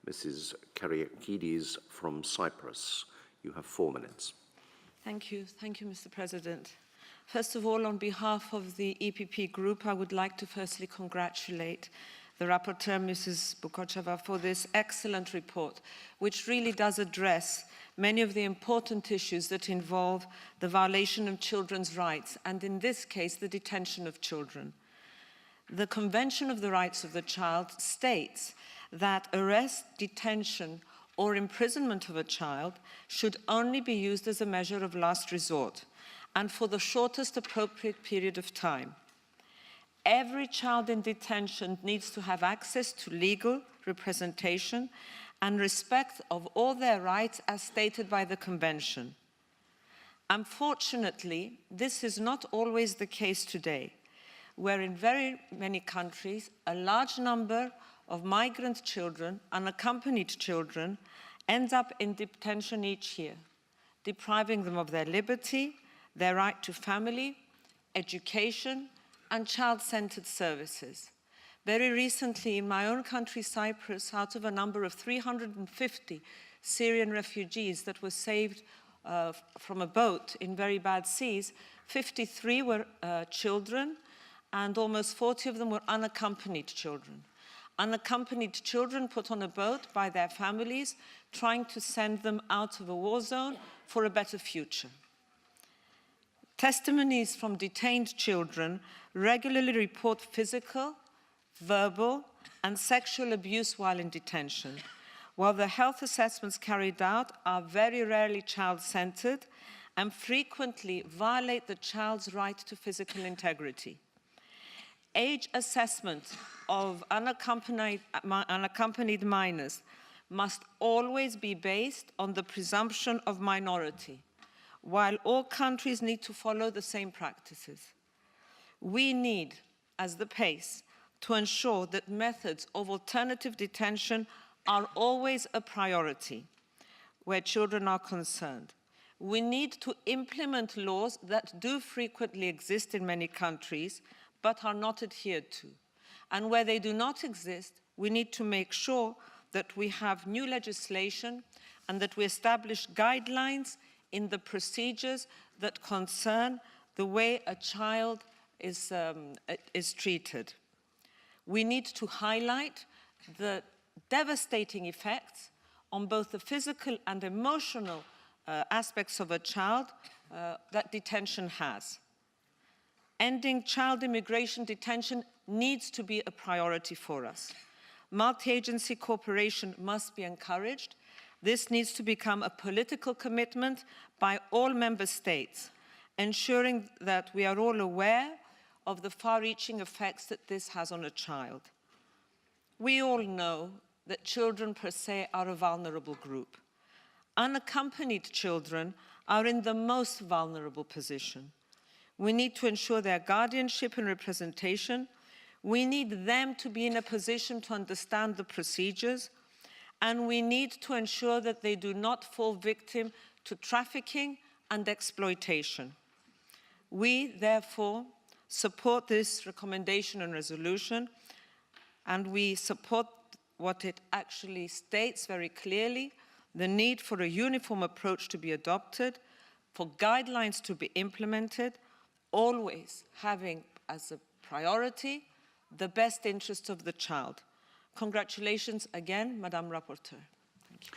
Mrs. Kyriakides from Cyprus. You have 4 minutes. Thank you, Mr. President. First of all, on behalf of the EPP group, I would like to firstly congratulate the rapporteur, Mrs. Bukocheva, for this excellent report, which really does address many of the important issues that involve the violation of children's rights, and in this case, the detention of children. The Convention of the Rights of the Child states that arrest, detention, or imprisonment of a child should only be used as a measure of last resort and for the shortest appropriate period of time. Every child in detention needs to have access to legal representation and respect of all their rights as stated by the Convention. Unfortunately, this is not always the case today, where in very many countries, a large number of migrant children, unaccompanied children, end up in detention each year, depriving them of their liberty, their right to family, education, and child-centered services. Very recently, in my own country, Cyprus, out of a number of 350 Syrian refugees that were saved from a boat in very bad seas, 53 were children, and almost 40 of them were unaccompanied children. Unaccompanied children put on a boat by their families, trying to send them out of a war zone for a better future. Testimonies from detained children regularly report physical, verbal, and sexual abuse while in detention, while the health assessments carried out are very rarely child-centered and frequently violate the child's right to physical integrity. Age assessment of unaccompanied minors must always be based on the presumption of minority, while all countries need to follow the same practices. We need, as the PACE, to ensure that methods of alternative detention are always a priority where children are concerned. We need to implement laws that do frequently exist in many countries, but are not adhered to. And where they do not exist, we need to make sure that we have new legislation and that we establish guidelines in the procedures that concern the way a child is treated. We need to highlight the devastating effects on both the physical and emotional aspects of a child that detention has. Ending child immigration detention needs to be a priority for us. Multi-agency cooperation must be encouraged. This needs to become a political commitment by all member states, ensuring that we are all aware of the far-reaching effects that this has on a child. We all know that children per se are a vulnerable group. Unaccompanied children are in the most vulnerable position. We need to ensure their guardianship and representation. We need them to be in a position to understand the procedures, and we need to ensure that they do not fall victim to trafficking and exploitation. We, therefore, support this recommendation and resolution, and we support what it actually states very clearly, the need for a uniform approach to be adopted, for guidelines to be implemented, always having as a priority the best interests of the child. Congratulations again, Madam Rapporteur. Thank you.